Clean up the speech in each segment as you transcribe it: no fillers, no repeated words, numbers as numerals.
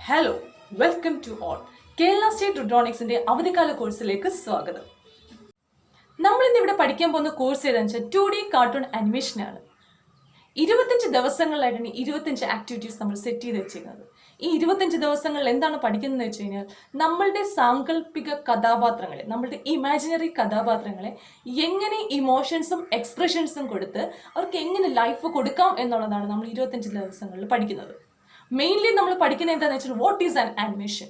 Hello welcome to all Kerala state റുഡ്രോണിക്സിന്റെ അവധിക്കാല കോഴ്സിലേക്ക് സ്വാഗതം. നമ്മൾ ഇന്ന് ഇവിടെ പഠിക്കാൻ പോകുന്ന കോഴ്സ് ഏതാണെന്ന് വെച്ചാൽ 2D കാർട്ടൂൺ അനിമേഷനാണ്. 25 ദിവസങ്ങളിലായിട്ടാണ് 25 ആക്ടിവിറ്റീസ് നമ്മൾ സെറ്റ് ചെയ്ത് വെച്ചിരിക്കുന്നത്. ഈ 25 ദിവസങ്ങളിൽ എന്താണ് പഠിക്കുന്നതെന്ന് വെച്ച് കഴിഞ്ഞാൽ നമ്മളുടെ സാങ്കല്പിക കഥാപാത്രങ്ങളെ, നമ്മളുടെ ഇമാജിനറി കഥാപാത്രങ്ങളെ എങ്ങനെ ഇമോഷൻസും എക്സ്പ്രഷൻസും കൊടുത്ത് അവർക്ക് എങ്ങനെ ലൈഫ് കൊടുക്കാം എന്നുള്ളതാണ് നമ്മൾ 25 ദിവസങ്ങളിൽ പഠിക്കുന്നത്. മെയിൻലി നമ്മൾ പഠിക്കുന്നത് എന്താണെന്ന് വെച്ചാൽ what is an animation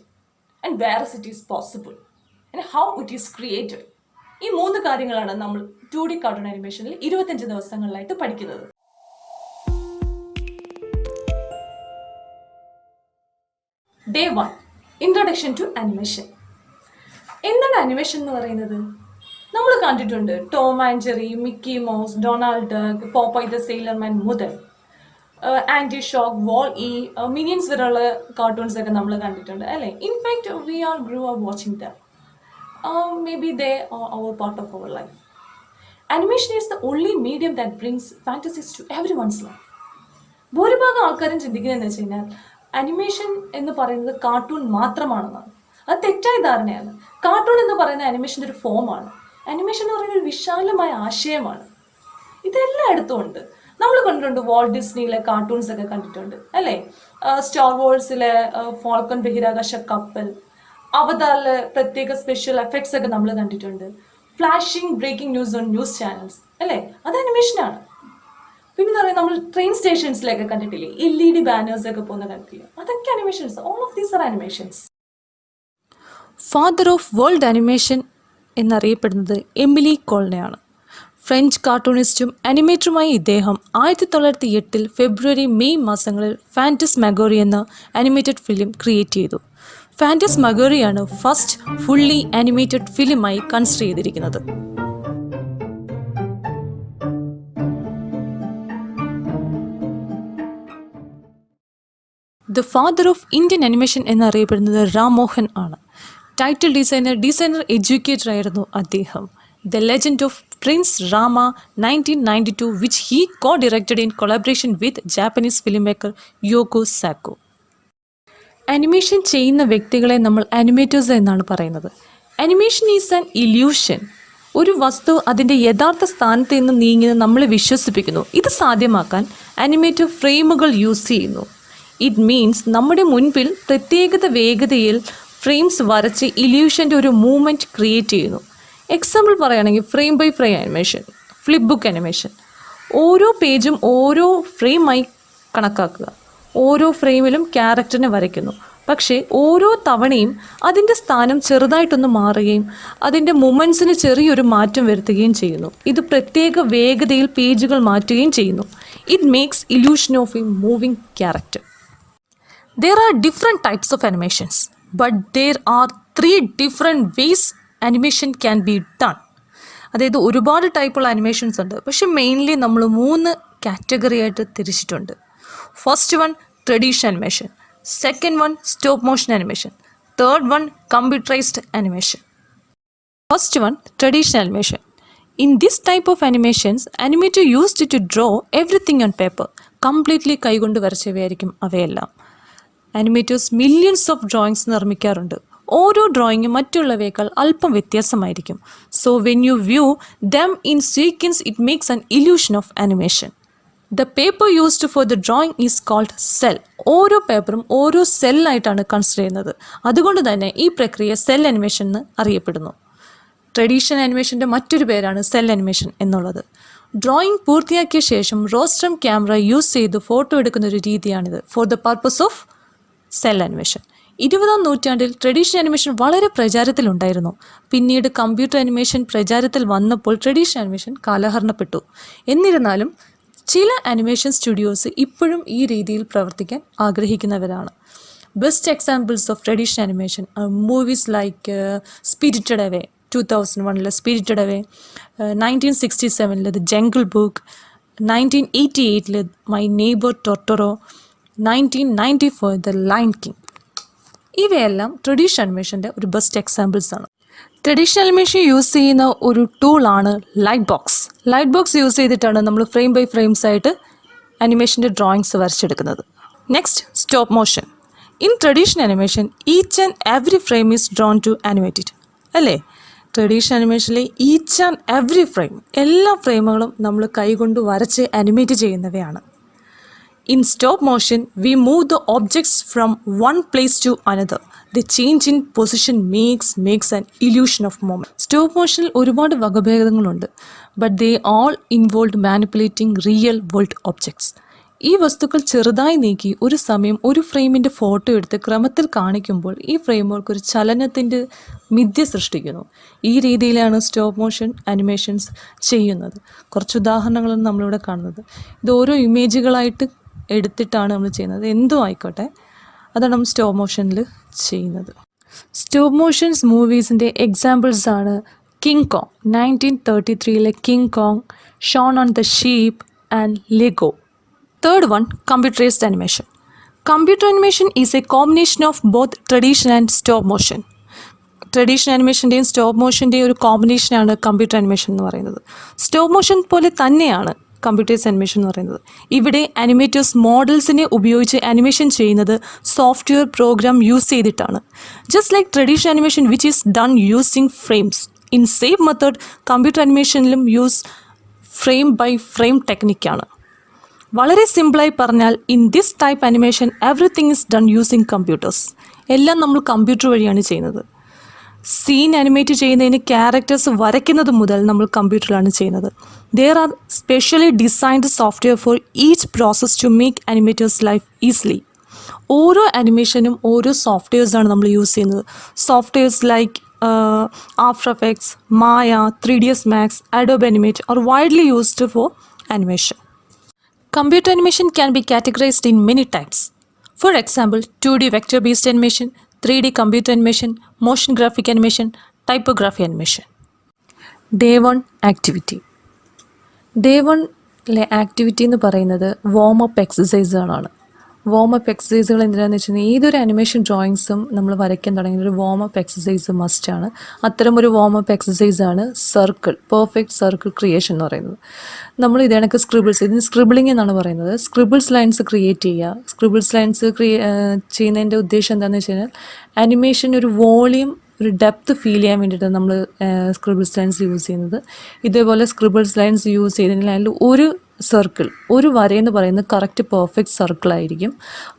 and where it is possible and how it is created. ഈ 3 കാര്യങ്ങളാണ് നമ്മൾ 2D കാർട്ടൂൺ അനിമേഷനിൽ 25 ദിവസങ്ങളിലായിട്ട് പഠിക്കുന്നത്. Day 1 introduction to animation. എന്താണ് അനിമേഷൻ എന്ന് പറയുന്നത്? നമ്മൾ കണ്ടിട്ടുണ്ട് Tom and Jerry, Mickey Mouse, Donald Duck, Popeye the sailorman മുതൽ anti shock, Wall E, minions വരെയുള്ള കാർട്ടൂൺസ് ഒക്കെ നമ്മൾ കണ്ടിട്ടുണ്ട് അല്ലേ. In fact we are grew up watching them. Maybe they are our part of our life. Animation is the only medium that brings fantasies to every one's life. ഭൂരിഭാഗം ആൾക്കാരും ചിന്തിക്കുന്നതെന്ന് വെച്ച് കഴിഞ്ഞാൽ animation എന്ന് പറയുന്നത് കാർട്ടൂൺ മാത്രമാണെന്നാണ്. അത് തെറ്റായ ധാരണയാണ്. കാർട്ടൂൺ എന്ന് പറയുന്നത് അനിമേഷൻ്റെ ഒരു ഫോമാണ്. അനിമേഷൻ എന്ന് പറയുന്നത് ഒരു വിശാലമായ ആശയമാണ്. ഇതെല്ലായിടത്തും ഉണ്ട്. നമ്മൾ കണ്ടിട്ടുണ്ട് വാൾട്ട് ഡിസ്നിയിലെ കാർട്ടൂൺസ് ഒക്കെ കണ്ടിട്ടുണ്ട് അല്ലേ. സ്റ്റാർ വാർസിലെ ഫാൽക്കൺ ബഹിരാകാശ കപ്പൽ, അവതാറിലെ പ്രത്യേക സ്പെഷ്യൽ എഫക്ട്സ് ഒക്കെ നമ്മൾ കണ്ടിട്ടുണ്ട്. Flashing breaking news on news channels അല്ലേ, അത് അനിമേഷനാണ്. പിന്നെ പറയുക നമ്മൾ ട്രെയിൻ സ്റ്റേഷൻസിലൊക്കെ കണ്ടിട്ടില്ലേ, LED ബാനേഴ്സ് ഒക്കെ പോകുന്ന കണ്ടിട്ടില്ലേ, അതൊക്കെ animations. All of these are animations. Father of world animation എന്നറിയപ്പെടുന്നത് എമിലി കോൾനെയാണ്. ഫ്രഞ്ച് കാർട്ടൂണിസ്റ്റും അനിമേറ്ററുമായ ഇദ്ദേഹം 1908 ഫെബ്രുവരി മെയ് മാസങ്ങളിൽ ഫാൻറ്റസ്മാഗോറി എന്ന അനിമേറ്റഡ് ഫിലിം ക്രിയേറ്റ് ചെയ്തു. ഫാൻറ്റസ്മാഗോറിയാണ് ഫസ്റ്റ് ഫുള്ളി അനിമേറ്റഡ് ഫിലിമായി കൺസിഡർ ചെയ്തിരിക്കുന്നത്. The father of Indian animation എന്നറിയപ്പെടുന്നത് റാം മോഹൻ ആണ്. ടൈറ്റിൽ ഡിസൈനർ എഡ്യൂക്കേറ്റർ ആയിരുന്നു അദ്ദേഹം. The Legend of Prince Rama 1992, which he co-directed in collaboration with Japanese filmmaker Yoko Sako. Animation ചെയ്യുന്ന വ്യക്തികളെ നമ്മൾ അനിമേറ്റേഴ്സ് എന്നാണ് പറയുന്നത്. Animation is an illusion. ഒരു വസ്തു അതിൻ്റെ യഥാർത്ഥ സ്ഥാനത്ത് നിന്ന് നീങ്ങുന്നത് നമ്മളെ വിശ്വസിപ്പിക്കുന്നു. ഇത് സാധ്യമാക്കാൻ അനിമേറ്റർ ഫ്രെയിമുകൾ യൂസ് ചെയ്യുന്നു. ഇറ്റ് മീൻസ് നമ്മുടെ മുൻപിൽ പ്രത്യേകത വേഗതയിൽ ഫ്രെയിംസ് വരച്ച് ഇല്യൂഷൻ്റെ ഒരു മൂവ്മെൻറ്റ് ക്രിയേറ്റ് ചെയ്യുന്നു. എക്സാമ്പിൾ പറയുകയാണെങ്കിൽ frame by frame animation, flip book animation. ഓരോ പേജും ഓരോ ഫ്രെയിമായി കണക്കാക്കുക. ഓരോ ഫ്രെയിമിലും ക്യാരക്ടറിനെ വരയ്ക്കുന്നു. പക്ഷേ ഓരോ തവണയും അതിൻ്റെ സ്ഥാനം ചെറുതായിട്ടൊന്ന് മാറുകയും അതിൻ്റെ മൊമെൻറ്റ്സിന് ചെറിയൊരു മാറ്റം വരുത്തുകയും ചെയ്യുന്നു. ഇത് പ്രത്യേക വേഗതയിൽ പേജുകൾ മാറ്റുകയും ചെയ്യുന്നു. It makes illusion of A moving character. There are different types of animations, but there are 3 different ways animation can be done. അതായത് ഒരുപാട് ടൈപ്പുള്ള അനിമേഷൻസ് ഉണ്ട്, പക്ഷെ മെയിൻലി നമ്മൾ 3 കാറ്റഗറി ആയിട്ട് തിരിച്ചിട്ടുണ്ട്. First one traditional animation, second one stop motion animation, third one computerised animation. First one traditional animation. In this type of animations, animator used to draw everything on paper. Completely കൈകൊണ്ട് വരച്ചവയായിരിക്കും അവയെല്ലാം. Animators millions of drawings നിർമ്മിക്കാറുണ്ട്. ഓരോ ഡ്രോയിങ്ങും മറ്റുള്ളവയേക്കാൾ അല്പം വ്യത്യാസമായിരിക്കും. So when you view them in sequence it makes an illusion of animation. The paper used for the drawing is called cel. ഓരോ പേപ്പറും ഓരോ സെല്ലായിട്ടാണ് കൺസിഡർ ചെയ്യുന്നത്. അതുകൊണ്ട് തന്നെ ഈ പ്രക്രിയ സെൽ അനിമേഷൻ എന്ന് അറിയപ്പെടുന്നു. ട്രഡീഷണൽ അനിമേഷൻ്റെ മറ്റൊരു പേരാണ് സെൽ അനിമേഷൻ എന്നുള്ളത്. ഡ്രോയിങ് പൂർത്തിയാക്കിയ ശേഷം റോസ്ട്രം ക്യാമറ യൂസ് ചെയ്ത് ഫോട്ടോ എടുക്കുന്ന ഒരു രീതിയാണിത് for the purpose of cell animation. 20-ാം നൂറ്റാണ്ടിൽ ട്രഡീഷണൽ അനിമേഷൻ വളരെ പ്രചാരത്തിലുണ്ടായിരുന്നു. പിന്നീട് കമ്പ്യൂട്ടർ അനിമേഷൻ പ്രചാരത്തിൽ വന്നപ്പോൾ ട്രഡീഷണൽ അനിമേഷൻ കാലഹരണപ്പെട്ടു. എന്നിരുന്നാലും ചില അനിമേഷൻ സ്റ്റുഡിയോസ് ഇപ്പോഴും ഈ രീതിയിൽ പ്രവർത്തിക്കാൻ ആഗ്രഹിക്കുന്നവരാണ്. Best examples of traditional animation movies like Spirited Away, 2001 Spirited Away, 1967 the Jungle Book, 1988 My Neighbor Totoro, 1994 the Lion King. ഇവയെല്ലാം ട്രഡീഷണൽ അനിമേഷൻ്റെ ഒരു ബെസ്റ്റ് എക്സാമ്പിൾസ് ആണ്. ട്രഡീഷണൽ അനിമേഷൻ യൂസ് ചെയ്യുന്ന ഒരു ടൂളാണ് light box. Light box use ചെയ്തിട്ടാണ് നമ്മൾ frame by frames ആയിട്ട് അനിമേഷൻ്റെ ഡ്രോയിങ്സ് വരച്ചെടുക്കുന്നത്. Next stop motion. In traditional animation each and every frame is drawn to animated അല്ലേ? ട്രഡീഷണൽ അനിമേഷനിലെ ഈച്ച് ആൻഡ് എവറി ഫ്രെയിം, എല്ലാ ഫ്രെയിമുകളും നമ്മൾ കൈകൊണ്ട് വരച്ച് അനിമേറ്റ് ചെയ്യുന്നവയാണ്. In stop motion, we move the objects from one place to another. The change in position makes an illusion of moment. Stop മോഷനിൽ ഒരുപാട് വകഭേദങ്ങളുണ്ട്, but they all involve manipulating real world objects. ഈ വസ്തുക്കൾ ചെറുതായി നീക്കി ഒരു സമയം ഒരു ഫ്രെയിമിൻ്റെ ഫോട്ടോ എടുത്ത് ക്രമത്തിൽ കാണിക്കുമ്പോൾ ഈ ഫ്രെയിമുകൾക്ക് ഒരു ചലനത്തിൻ്റെ മിഥ്യ സൃഷ്ടിക്കുന്നു. ഈ രീതിയിലാണ് സ്റ്റോപ്പ് മോഷൻ അനിമേഷൻസ് ചെയ്യുന്നത്. കുറച്ച് ഉദാഹരണങ്ങളാണ് നമ്മളിവിടെ കാണുന്നത്. ഇത് ഓരോ ഇമേജുകളായിട്ട് എടുത്തിട്ടാണ് നമ്മൾ ചെയ്യുന്നത്. എന്തും ആയിക്കോട്ടെ, അതാണ് നമ്മൾ സ്റ്റോപ്പ് മോഷനിൽ ചെയ്യുന്നത്. സ്റ്റോപ്പ് മോഷൻസ് മൂവീസിൻ്റെ എക്സാമ്പിൾസ് ആണ് king Kong, 1933 king Kong, shown on the sheep and ലെഗോ. Third one, computerized animation. Computer animation is a combination of both tradition and stop motion. Traditional അനിമേഷൻ്റെയും സ്റ്റോപ്പ് മോഷൻ്റെയും ഒരു കോമ്പിനേഷനാണ് കമ്പ്യൂട്ടർ അനിമേഷൻ എന്ന് പറയുന്നത്. Stop motion പോലെ തന്നെയാണ് computers animation എന്ന് പറയുന്നത്. ഇവിടെ അനിമേറ്റേഴ്സ് മോഡൽസിനെ ഉപയോഗിച്ച് അനിമേഷൻ ചെയ്യുന്നത് സോഫ്റ്റ്വെയർ പ്രോഗ്രാം യൂസ് ചെയ്തിട്ടാണ്. Just like traditional animation which is done using frames. In same method computer അനിമേഷനിലും യൂസ് ഫ്രെയിം ബൈ ഫ്രെയിം ടെക്നിക്കാണ്. വളരെ സിമ്പിളായി പറഞ്ഞാൽ in this type animation everything is done using computers. എല്ലാം നമ്മൾ കമ്പ്യൂട്ടർ വഴിയാണ് ചെയ്യുന്നത്. സീൻ അനിമേറ്റ് ചെയ്യുന്നതിന് ക്യാരക്ടേഴ്സ് വരയ്ക്കുന്നത് മുതൽ നമ്മൾ കമ്പ്യൂട്ടറിലാണ് ചെയ്യുന്നത്. There are specially designed software for each process to make animators life easily. ഓരോ അനിമേഷനും ഓരോ സോഫ്റ്റ്വെയർസാണ് നമ്മൾ യൂസ് ചെയ്യുന്നത്. Softwares like after effects, Maya, 3ds Max, Adobe Animate are widely used for animation. Computer animation can be categorized in many types. For example, 2D vector-based animation, 3D computer animation, motion graphic animation, typography animation. Day 1 activity. Day 1 activity എന്ന് പറയുന്നത് warm up എക്സസൈസുകളാണ്. Warm up എക്സസൈസുകൾ എന്തിനാണെന്ന് വെച്ചാൽ ഏതൊരു animation ഡ്രോയിങ്സും നമ്മൾ വരയ്ക്കാൻ തുടങ്ങിയ ഒരു warm up exercise മസ്റ്റാണ്. അത്തരം ഒരു വാം അപ്പ് എക്സസൈസാണ് സർക്കിൾ, പെർഫെക്റ്റ് സർക്കിൾ ക്രിയേഷൻ എന്ന് പറയുന്നത്. നമ്മൾ ഇത് കണക്ക് സ്ക്രിബിൾസ്, ഇതിന് സ്ക്രിബിളിംഗ് എന്നാണ് പറയുന്നത്. സ്ക്രിബിൾസ് ലൈൻസ് ക്രിയേറ്റ് ചെയ്യുക. സ്ക്രിബിൾസ് ലൈൻസ് ചെയ്യുന്നതിൻ്റെ ഉദ്ദേശം എന്താണെന്ന് വെച്ച് കഴിഞ്ഞാൽ അനിമേഷൻ ഒരു വോളിയം, ഒരു ഡെപ്ത് ഫീൽ ചെയ്യാൻ വേണ്ടിയിട്ടാണ് നമ്മൾ സ്ക്രിബിൾസ് ലൈൻസ് യൂസ് ചെയ്യുന്നത്. ഇതേപോലെ സ്ക്രിബിൾസ് ലൈൻസ് യൂസ് ചെയ്തതിൽ അതിൽ ഒരു സർക്കിൾ, ഒരു വരയെന്ന് പറയുന്നത് കറക്റ്റ് പെർഫെക്റ്റ് സർക്കിളായിരിക്കും.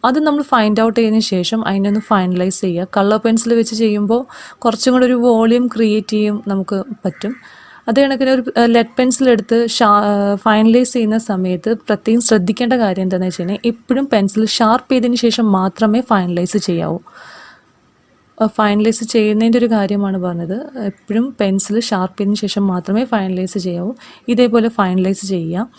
അത് നമ്മൾ ഫൈൻഡ് ഔട്ട് ചെയ്തതിന് ശേഷം അതിനൊന്ന് ഫൈനലൈസ് ചെയ്യുക. കളർ പെൻസിൽ വെച്ച് ചെയ്യുമ്പോൾ കുറച്ചും കൂടെ ഒരു വോളിയം ക്രിയേറ്റ് ചെയ്യും നമുക്ക് പറ്റും. അതേ കണക്കിന് ഒരു ലെഡ് പെൻസിൽ എടുത്ത് ഫൈനലൈസ് ചെയ്യുന്ന സമയത്ത് പ്രത്യേകം ശ്രദ്ധിക്കേണ്ട കാര്യം എന്താണെന്ന് വെച്ച് കഴിഞ്ഞാൽ എപ്പോഴും പെൻസിൽ ഷാർപ്പ് ചെയ്തതിന് ശേഷം മാത്രമേ ഫൈനലൈസ് ചെയ്യാവൂ. ഫൈനലൈസ് ചെയ്യുന്നതിൻ്റെ ഒരു കാര്യമാണ് പറഞ്ഞത്. എപ്പോഴും പെൻസിൽ ഷാർപ്പ് ചെയ്തതിന് ശേഷം മാത്രമേ ഫൈനലൈസ് ചെയ്യാവൂ. ഇതേപോലെ ഫൈനലൈസ് ചെയ്യുക.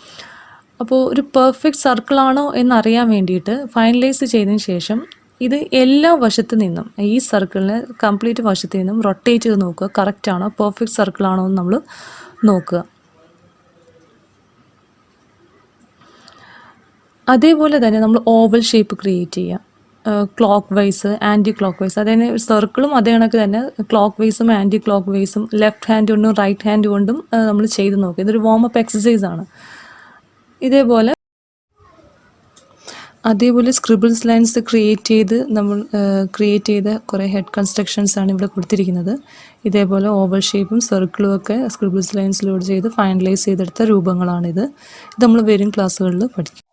അപ്പോൾ ഒരു പെർഫെക്റ്റ് സർക്കിളാണോ എന്നറിയാൻ വേണ്ടിയിട്ട് ഫൈനലൈസ് ചെയ്തതിന് ശേഷം ഇത് എല്ലാ വശത്തു നിന്നും, ഈ സർക്കിളിനെ കംപ്ലീറ്റ് വശത്തു നിന്നും റൊട്ടേറ്റ് ചെയ്ത് നോക്കുക. കറക്റ്റാണോ, പെർഫെക്റ്റ് സർക്കിളാണോ എന്ന് നമ്മൾ നോക്കുക. അതേപോലെ തന്നെ നമ്മൾ ഓവൽ ഷേപ്പ് ക്രിയേറ്റ് ചെയ്യുക. Clockwise, anticlockwise, അതായത് സർക്കിളും അതേ കണക്ക് തന്നെ ക്ലോക്ക് വൈസും ആൻറ്റി ക്ലോക്ക് വൈസും ലെഫ്റ്റ് ഹാൻഡ് കൊണ്ടും റൈറ്റ് ഹാൻഡ് കൊണ്ടും നമ്മൾ ചെയ്ത് നോക്കുക. ഇതൊരു വാം അപ്പ് എക്സസൈസാണ്. അതേപോലെ സ്ക്രിബിൾസ് ലൈൻസ് ക്രിയേറ്റ് ചെയ്ത കുറേ ഹെഡ് കൺസ്ട്രക്ഷൻസാണ് ഇവിടെ കൊടുത്തിരിക്കുന്നത്. ഇതേപോലെ ഓവൽ ഷേപ്പും സർക്കിളും ഒക്കെ സ്ക്രിബിൾസ് ലൈൻസിലൂടെ ചെയ്ത് ഫൈനലൈസ് ചെയ്തെടുത്ത രൂപങ്ങളാണിത്. ഇത് നമ്മൾ വരും ക്ലാസ്സുകളിൽ പഠിക്കും.